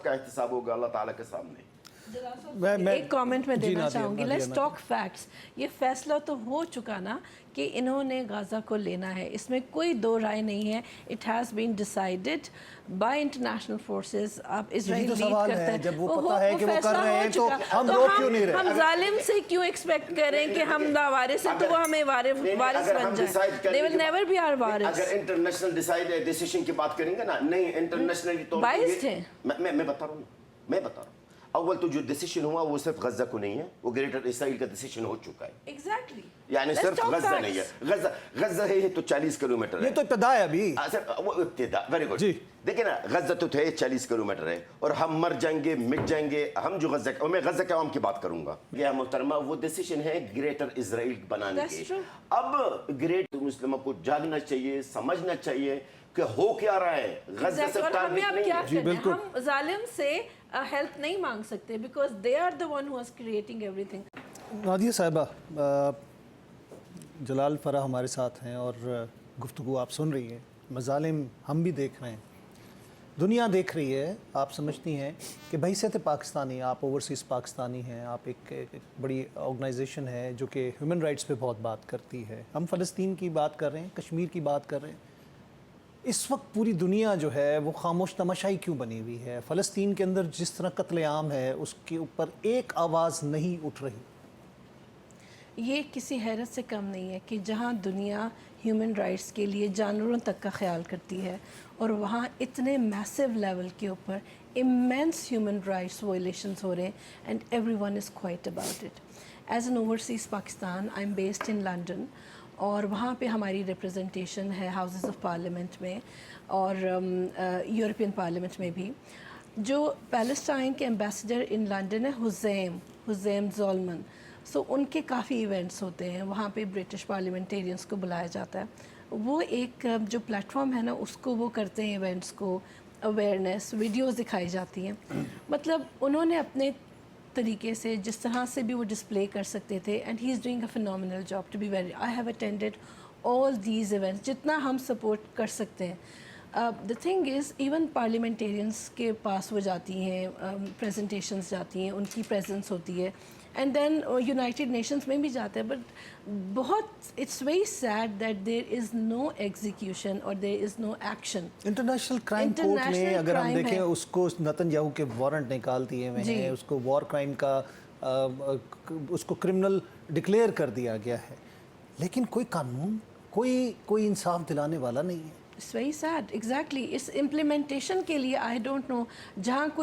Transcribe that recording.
का एहतिसाब होगा अल्लाह ताला के सामने। एक कमेंट में देना चाहूँगी, लेट्स टॉक फैक्ट्स। ये फैसला तो हो चुका ना कि इन्होंने गाज़ा को लेना है, इसमें कोई दो राय नहीं है। It has been decided by international forces. आप इजराइल लीड करते हैं, जब वो पता है कि वो कर रहे हैं तो हम रोक क्यों नहीं रहे? हम जालिम से क्यों एक्सपेक्ट करें कि हम लावारिस हैं तो वो हमें वारिस बन जाए? They will never be our वारिस। अगर इंटरनेशनल डिसीजन की बात करेंगे ना, नहीं इंटरनेशनली तो मैं बता रहा हूँ अव्वल तो जो डिसीजन हुआ वो सिर्फ गजा को नहीं है, वो ग्रेटर इसराइल का डिसीजन हो चुका है। एग्जैक्टली यानी सिर्फ गजा नहीं है, गजा है तो 40 किलोमीटर है। ये तो इब्तिदा है अभी। वो इब्तिदा, वेरी गुड। देखिए ना, गजा तो है 40 किलोमीटर है और हम मर जाएंगे मिट जाएंगे हम जो गजा, और मैं गजा के अवाम की बात करूंगा। यह मोहतरमा वो डिसीजन है ग्रेटर इसराइल बनाने के। अब ग्रेट मुस्लिमों को जागना चाहिए, समझना चाहिए कि हो क्या रहा है। गजा से टारगेट नहीं है। जी बिल्कुल, हम जालिम से हेल्प नहीं मांग सकते because they are the one who is creating everything. Nadia साहिबा, जलाल फराह हमारे साथ हैं और गुफ्तगू आप सुन रही हैं, मज़ालिम हम भी देख रहे हैं, दुनिया देख रही है। आप समझती हैं कि बहैसियत पाकिस्तानी, आप ओवरसीज़ पाकिस्तानी हैं, आप एक बड़ी ऑर्गेनाइजेशन है जो कि ह्यूमन राइट्स पे बहुत बात करती है। हम फ़लस्तीन की बात कर रहे हैं, कश्मीर की बात कर रहे हैं। इस वक्त पूरी दुनिया जो है वो खामोश तमाशाई क्यों बनी हुई है? फ़लस्तीन के अंदर जिस तरह कत्लेआम है उसके ऊपर एक आवाज़ नहीं उठ रही। ये किसी हैरत से कम नहीं है कि जहाँ दुनिया ह्यूमन राइट्स के लिए जानवरों तक का ख्याल करती है और वहाँ इतने मैसिव लेवल के ऊपर इमेंस ह्यूमन राइट्स वायलेशंस हो रहे हैं and everyone is quite about it. As an overseas Pakistan, I am based in London और वहाँ पे हमारी रिप्रेजेंटेशन है हाउसेस ऑफ पार्लियामेंट में और यूरोपियन पार्लियामेंट में भी। जो पैलेस्टाइन के एम्बेसडर इन लंदन है हुज़ैम ज़ोलमन, सो उनके काफ़ी इवेंट्स होते हैं वहाँ पे, ब्रिटिश पार्लियामेंटेरियंस को बुलाया जाता है। वो एक जो प्लेटफॉर्म है ना उसको वो करते हैं, इवेंट्स को अवेयरनेस वीडियोस दिखाई जाती हैं। मतलब उन्होंने अपने तरीके से जिस तरह से भी वो डिस्प्ले कर सकते थे and he is doing a phenomenal job to be very. I have attended all these events जितना हम सपोर्ट कर सकते हैं। The thing is even parliamentarians के पास वो जाती हैं, प्रेजेंटेशंस जाती हैं, उनकी प्रेजेंस होती है एंड देन यूनाइटेड नेशंस में भी जाते हैं। बट बहुत it's very sad that there is no execution और there is no action. International crime court ने अगर हम देखें उसको नेतन्याहू के वारंट निकाल दिए हुए हैं, उसको वॉर क्राइम का उसको क्रिमिनल डिक्लेयर कर दिया गया है, लेकिन कोई कानून कोई इंसाफ दिलाने वाला नहीं है। It's very sad, exactly. इस इम्प्लीमेंटेशन के लिए आई डोंट नो, जहाँ कोई